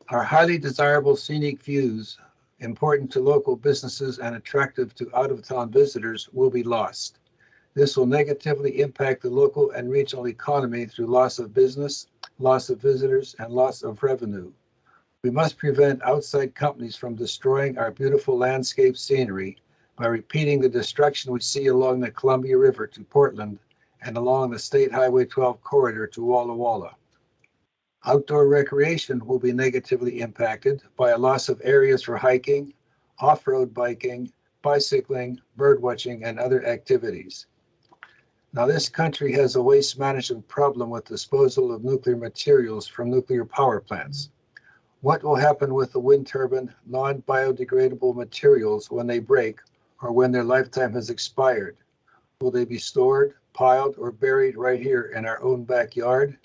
Speaker 18: Our highly desirable scenic views, important to local businesses and attractive to out-of-town visitors, will be lost. This will negatively impact the local and regional economy through loss of business, loss of visitors, and loss of revenue. We must prevent outside companies from destroying our beautiful landscape scenery by repeating the destruction we see along the Columbia River to Portland and along the State Highway 12 corridor to Walla Walla. Outdoor recreation will be negatively impacted by a loss of areas for hiking, off-road biking, bicycling, birdwatching, and other activities. Now, this country has a waste management problem with disposal of nuclear materials from nuclear power plants. What will happen with the wind turbine non-biodegradable materials when they break or when their lifetime has expired? Will they be stored, piled or buried right here in our own backyard?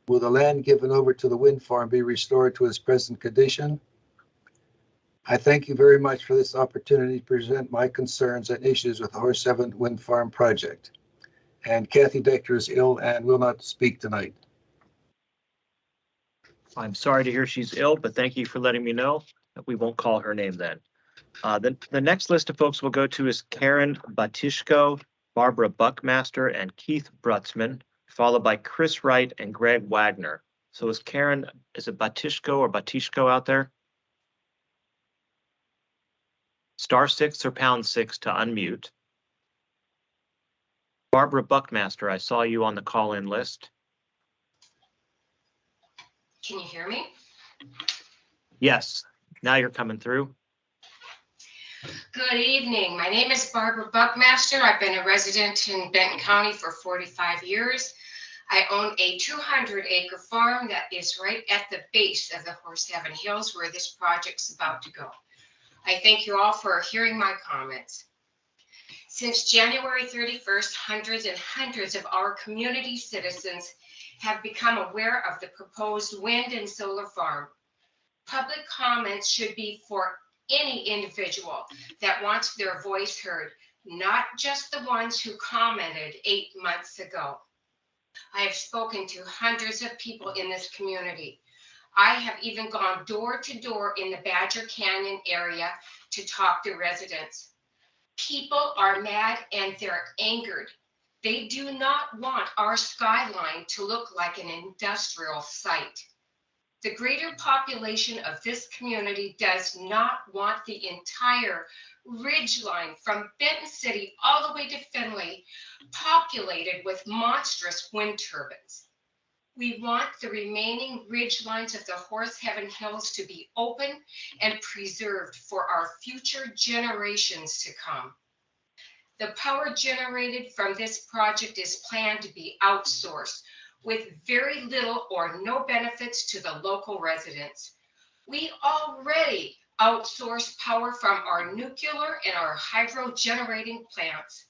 Speaker 18: Will the land given over to the wind farm be restored to its present condition? I thank you very much for this opportunity to present my concerns and issues with the Horse 7 Wind Farm project. And Kathy Decker is ill and will not speak tonight.
Speaker 1: I'm sorry to hear she's ill, but thank you for letting me know. We won't call her name then. The next list of folks we'll go to is Karen Batishko, Barbara Buckmaster, and Keith Brutzman, followed by Chris Wright and Greg Wagner. So is it Batishko or Batishko out there? *6 or #6 to unmute. Barbara Buckmaster, I saw you on the call-in list.
Speaker 19: Can you hear me?
Speaker 1: Yes, now you're coming through.
Speaker 19: Good evening. My name is Barbara Buckmaster. I've been a resident in Benton County for 45 years. I own a 200-acre farm that is right at the base of the Horse Heaven Hills where this project's about to go. I thank you all for hearing my comments. Since January 31st, hundreds and hundreds of our community citizens have become aware of the proposed wind and solar farm. Public comments should be for any individual that wants their voice heard, not just the ones who commented 8 months ago. I have spoken to hundreds of people in this community. I have even gone door to door in the Badger Canyon area to talk to residents. People are mad and they're angered. They do not want our skyline to look like an industrial site. The greater population of this community does not want the entire ridgeline from Benton City all the way to Findlay populated with monstrous wind turbines. We want the remaining ridgelines of the Horse Heaven Hills to be open and preserved for our future generations to come. The power generated from this project is planned to be outsourced with very little or no benefits to the local residents. We already outsource power from our nuclear and our hydro generating plants.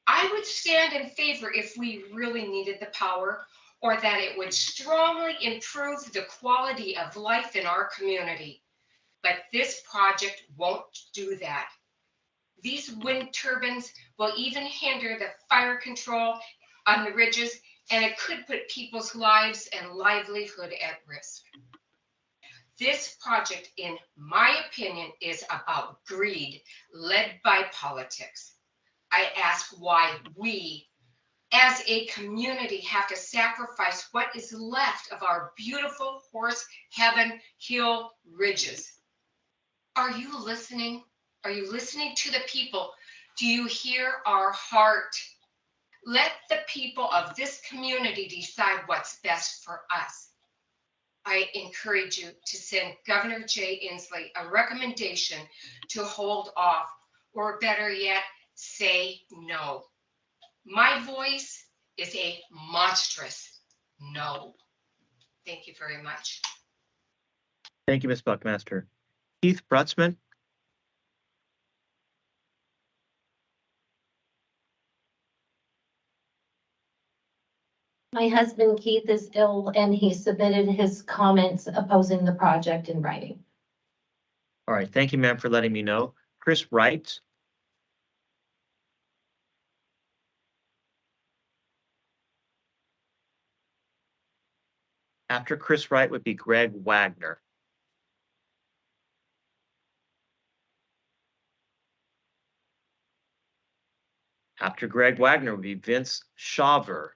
Speaker 19: I would stand in favor if we really needed the power or that it would strongly improve the quality of life in our community. But this project won't do that. These wind turbines will even hinder the fire control on the ridges, and it could put people's lives and livelihood at risk. This project, in my opinion, is about greed led by politics. I ask why we, as a community, have to sacrifice what is left of our beautiful Horse Heaven Hill ridges. Are you listening? Are you listening to the people? Do you hear our heart? Let the people of this community decide what's best for us. I encourage you to send Governor Jay Inslee a recommendation to hold off, or better yet, say no. My voice is a monstrous no. Thank you very much.
Speaker 1: Thank you, Ms. Buckmaster. Keith Brutzman.
Speaker 12: My husband Keith is ill and he submitted his comments opposing the project in writing.
Speaker 1: All right, thank you, ma'am, for letting me know. Chris Wright. After Chris Wright would be Greg Wagner. After Greg Wagner would be Vince Shaver.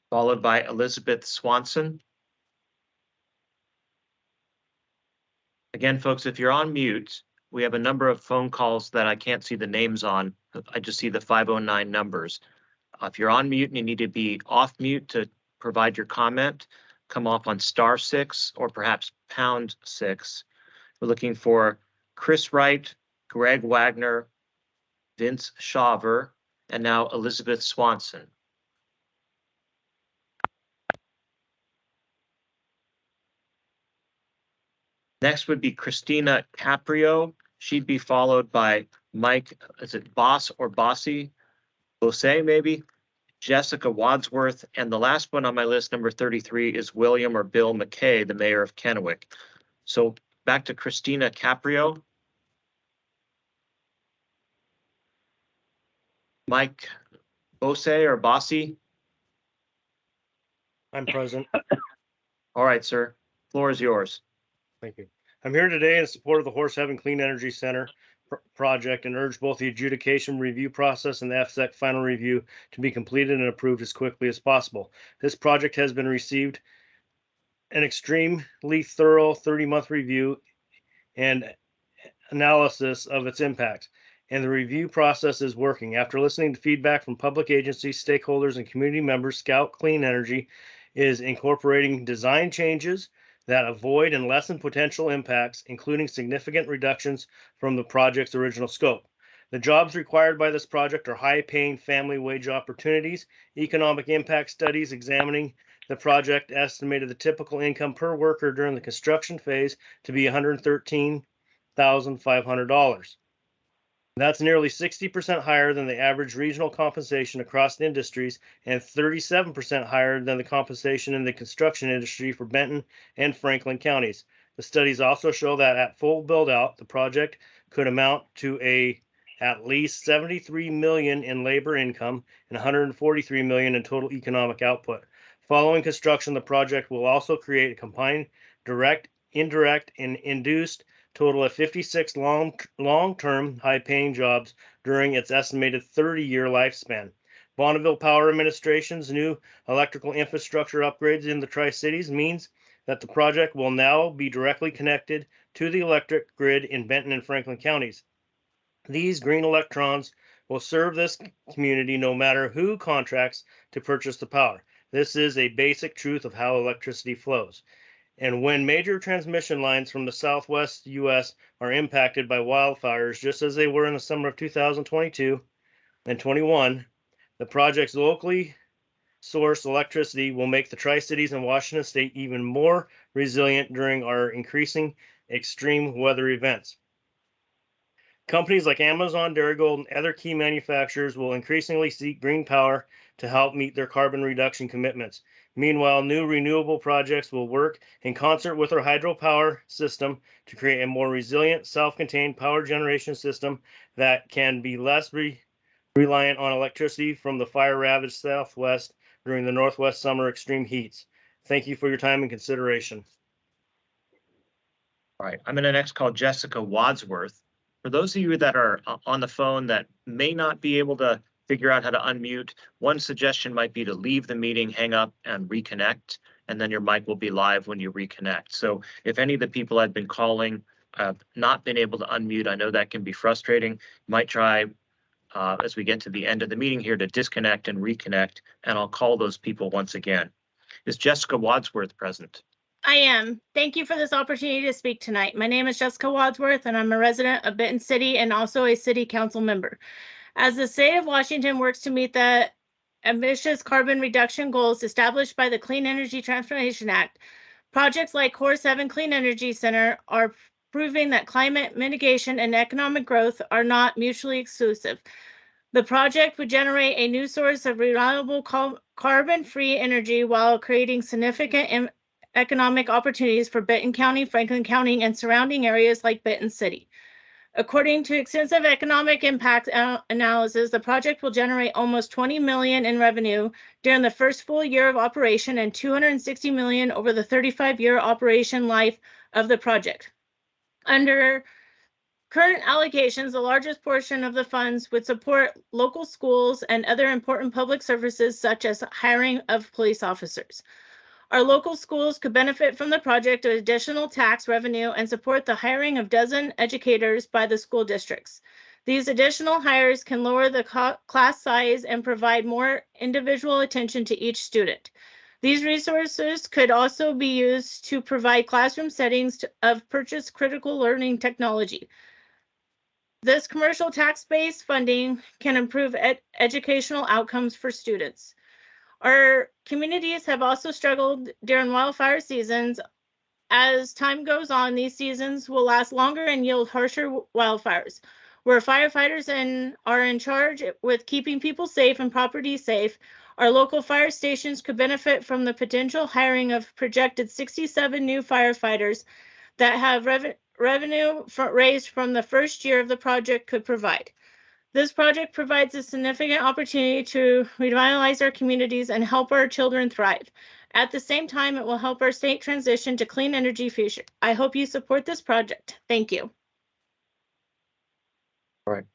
Speaker 1: Followed by Elizabeth Swanson. Again, folks, if you're on mute, we have a number of phone calls that I can't see the names on. I just see the 509 numbers. If you're on mute and you need to be off mute to provide your comment, come off on *6 or perhaps #6. We're looking for Chris Wright, Greg Wagner, Vince Shaver, and now Elizabeth Swanson. Next would be Christina Caprio. She'd be followed by Mike, is it Boss or Bossy? Bose, maybe? Jessica Wadsworth. And the last one on my list, number 33, is William or Bill McKay, the mayor of Kennewick. So back to Christina Caprio. Mike Bose or Bossy?
Speaker 20: I'm present.
Speaker 1: All right, sir. Floor is yours.
Speaker 20: Thank you. I'm here today in support of the Horse Heaven Clean Energy Center project and urge both the adjudication review process and the FSEC final review to be completed and approved as quickly as possible. This project has been received an extremely thorough 30-month review and analysis of its impact, and the review process is working. After listening to feedback from public agencies, stakeholders, and community members, Scout Clean Energy is incorporating design changes that avoid and lessen potential impacts, including significant reductions from the project's original scope. The jobs required by this project are high-paying family wage opportunities. Economic impact studies examining the project estimated the typical income per worker during the construction phase to be $113,500. That's nearly 60% higher than the average regional compensation across industries and 37% higher than the compensation in the construction industry for Benton and Franklin counties. The studies also show that at full build out, the project could amount to at least $73 million in labor income and $143 million in total economic output. Following construction, the project will also create a combined direct, indirect, and induced total of 56 long-term high-paying jobs during its estimated 30-year lifespan. Bonneville Power Administration's new electrical infrastructure upgrades in the Tri-Cities means that the project will now be directly connected to the electric grid in Benton and Franklin counties. These green electrons will serve this community no matter who contracts to purchase the power. This is a basic truth of how electricity flows. And when major transmission lines from the southwest U.S. are impacted by wildfires, just as they were in the summer of 2022 and 21, the project's locally sourced electricity will make the Tri-Cities and Washington State even more resilient during our increasing extreme weather events. Companies like Amazon, Darigold, and other key manufacturers will increasingly seek green power to help meet their carbon reduction commitments. Meanwhile, new renewable projects will work in concert with our hydropower system to create a more resilient, self-contained power generation system that can be less reliant on electricity from the fire-ravaged Southwest during the Northwest summer extreme heats. Thank you for your time and consideration.
Speaker 1: All right, I'm going to next call Jessica Wadsworth. For those of you that are on the phone that may not be able to figure out how to unmute, one suggestion might be to leave the meeting, hang up, and reconnect, and then your mic will be live when you reconnect. So if any of the people I've been calling have not been able to unmute, I know that can be frustrating. Might try as we get to the end of the meeting here to disconnect and reconnect, and I'll call those people once again. Is Jessica Wadsworth present?
Speaker 21: I am. Thank you for this opportunity to speak tonight. My name is Jessica Wadsworth, and I'm a resident of Benton City and also a city council member. As the state of Washington works to meet the ambitious carbon reduction goals established by the Clean Energy Transformation Act, projects like Horse Heaven Clean Energy Center are proving that climate mitigation and economic growth are not mutually exclusive. The project would generate a new source of reliable carbon-free energy while creating significant economic opportunities for Benton County, Franklin County, and surrounding areas like Benton City. According to extensive economic impact analysis, the project will generate almost $20 million in revenue during the first full year of operation and $260 million over the 35-year operation life of the project. Under current allocations, the largest portion of the funds would support local schools and other important public services, such as hiring of police officers. Our local schools could benefit from the project with additional tax revenue and support the hiring of dozen educators by the school districts. These additional hires can lower the class size and provide more individual attention to each student. These resources could also be used to provide classroom settings of purchased critical learning technology. This commercial tax-based funding can improve educational outcomes for students. Our communities have also struggled during wildfire seasons. As time goes on, these seasons will last longer and yield harsher wildfires. Where firefighters are in charge with keeping people safe and property safe, our local fire stations could benefit from the potential hiring of projected 67 new firefighters that have revenue raised from the first year of the project could provide. This project provides a significant opportunity to revitalize our communities and help our children thrive. At the same time, it will help our state transition to clean energy future. I hope you support this project. Thank you.
Speaker 1: All right.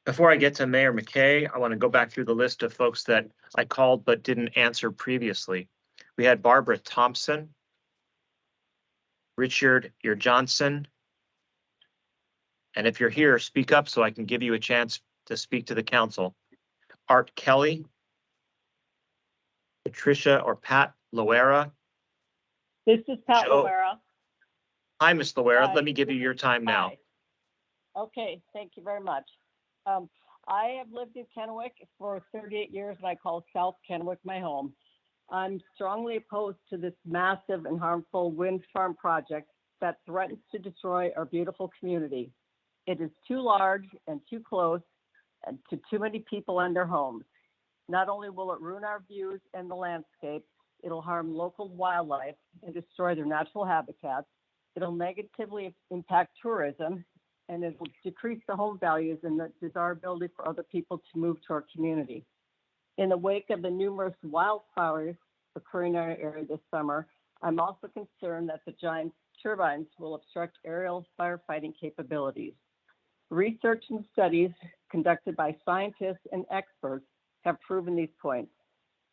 Speaker 1: Before I get to Mayor McKay, I want to go back through the list of folks that I called but didn't answer previously. We had Barbara Thompson, Richard Johnson, and if you're here, speak up so I can give you a chance to speak to the council. Art Kelly, Patricia or Pat Loera.
Speaker 7: This is Pat
Speaker 1: Joe.
Speaker 7: Loera.
Speaker 1: Hi, Ms. Loera.
Speaker 7: Hi.
Speaker 1: Let me give you your time now.
Speaker 7: Hi. Okay, thank you very much. I have lived in Kennewick for 38 years, and I call South Kennewick my home. I'm strongly opposed to this massive and harmful wind farm project that threatens to destroy our beautiful community. It is too large and too close and to too many people and their homes. Not only will it ruin our views and the landscape, it'll harm local wildlife and destroy their natural habitats. It'll negatively impact tourism, and it will decrease the home values and the desirability for other people to move to our community. In the wake of the numerous wildfires occurring in our area this summer, I'm also concerned that the giant turbines will obstruct aerial firefighting capabilities. Research and studies conducted by scientists and experts have proven these points.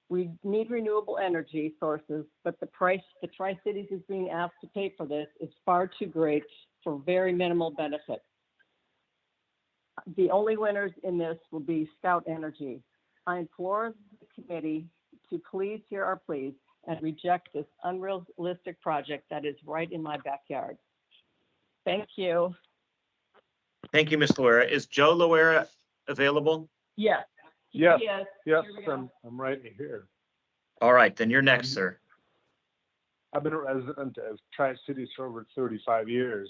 Speaker 7: We need renewable energy sources, but the price the Tri-Cities is being asked to pay for this is far too great for very minimal benefit. The only winners in this will be Scout Energy. I implore the committee to please hear our pleas and reject this unrealistic project that is right in my backyard. Thank you.
Speaker 1: Thank you, Ms. Loera. Is Joe Loera available?
Speaker 7: Yes.
Speaker 22: Yes,
Speaker 7: Yes.
Speaker 22: yes,
Speaker 7: Here we go.
Speaker 22: I'm right here.
Speaker 1: All right, then you're next, sir.
Speaker 22: I've been a resident of Tri-Cities for over 35 years.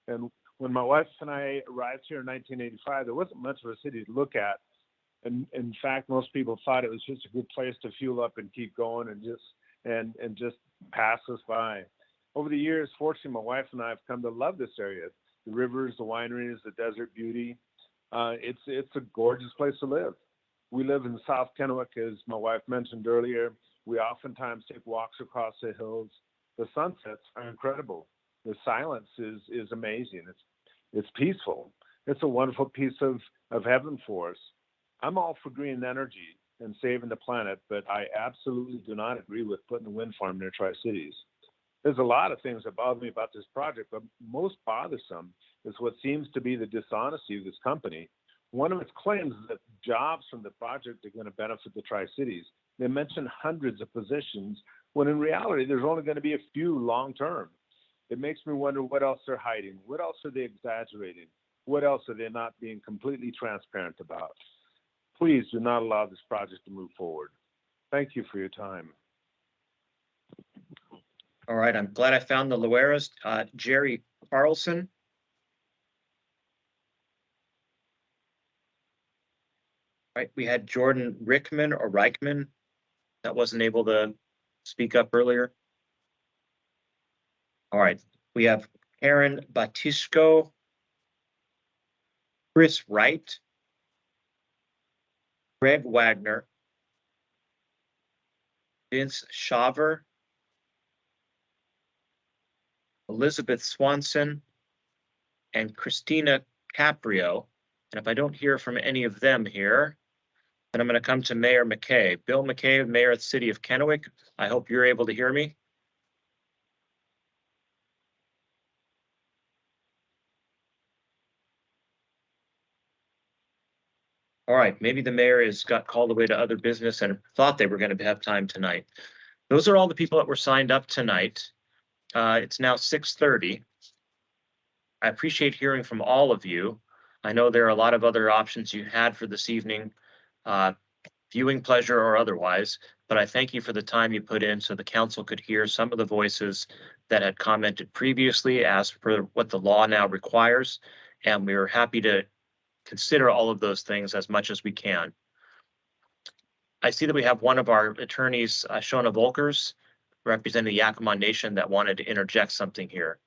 Speaker 22: And when my wife and I arrived here in 1985, there wasn't much of a city to look at. And in fact, most people thought it was just a good place to fuel up and keep going and just pass us by. Over the years, fortunately, my wife and I have come to love this area. The rivers, the wineries, the desert beauty. It's a gorgeous place to live. We live in South Kennewick, as my wife mentioned earlier. We oftentimes take walks across the hills. The sunsets are incredible. The silence is amazing. It's peaceful. It's a wonderful piece of heaven for us. I'm all for green energy and saving the planet, but I absolutely do not agree with putting a wind farm near Tri-Cities. There's a lot of things that bother me about this project, but most bothersome is what seems to be the dishonesty of this company. One of its claims is that jobs from the project are going to benefit the Tri-Cities. They mention hundreds of positions, when in reality, there's only going to be a few long-term. It makes me wonder what else they're hiding. What else are they exaggerating? What else are they not being completely transparent about? Please do not allow this project to move forward. Thank you for your time.
Speaker 1: All right, I'm glad I found the Loeras. Jerry Carlson. Right, we had Jordan Rickman or Reichman that wasn't able to speak up earlier. All right, we have Karen Batishko, Chris Wright, Greg Wagner, Vince Shaver, Elizabeth Swanson, and Christina Caprio. And if I don't hear from any of them here, then I'm going to come to Mayor McKay. Bill McKay, Mayor of the City of Kennewick. I hope you're able to hear me. All right, maybe the mayor has got called away to other business and thought they were going to have time tonight. Those are all the people that were signed up tonight. It's now 6:30. I appreciate hearing from all of you. I know there are a lot of other options you had for this evening. If viewing pleasure or otherwise, but I thank you for the time you put in so the council could hear some of the voices that had commented previously as per what the law now requires. And we're happy to consider all of those things as much as we can. I see that we have one of our attorneys, Shona Volkers, representing the Yakima Nation, that wanted to interject something here.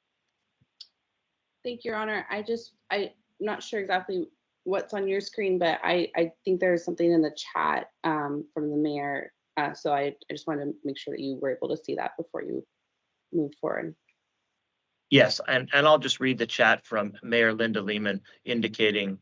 Speaker 3: Thank you, Your Honor. I'm not sure exactly what's on your screen, but I think there's something in the chat from the mayor. So I just wanted to make sure that you were able to see that before you moved forward.
Speaker 1: Yes, and I'll just read the chat from Mayor Linda Lehman indicating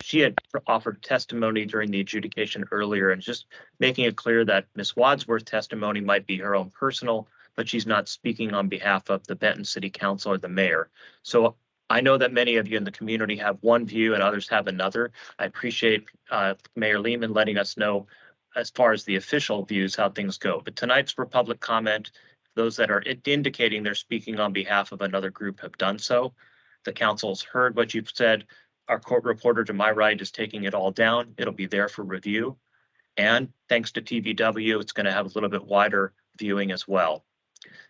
Speaker 1: she had offered testimony during the adjudication earlier and just making it clear that Ms. Wadsworth's testimony might be her own personal, but she's not speaking on behalf of the Benton City Council or the mayor. So I know that many of you in the community have one view and others have another. I appreciate Mayor Lehman letting us know as far as the official views how things go. But tonight's for public comment. Those that are indicating they're speaking on behalf of another group have done so. The council's heard what you've said. Our court reporter to my right is taking it all down. It'll be there for review. And thanks to TVW, it's going to have a little bit wider viewing as well.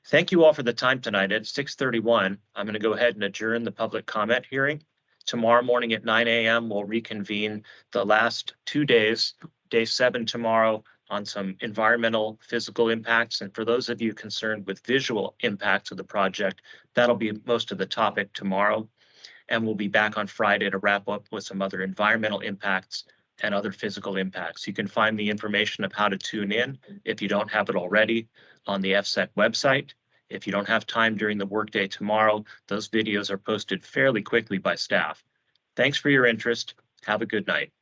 Speaker 1: Thank you all for the time tonight. At 6:31, I'm going to go ahead and adjourn the public comment hearing. Tomorrow morning at 9 a.m., we'll reconvene the last 2 days, day 7 tomorrow, on some environmental physical impacts. And for those of you concerned with visual impacts of the project, that'll be most of the topic tomorrow. And we'll be back on Friday to wrap up with some other environmental impacts and other physical impacts. You can find the information of how to tune in, if you don't have it already, on the FSEC website. If you don't have time during the workday tomorrow, those videos are posted fairly quickly by staff. Thanks for your interest. Have a good night.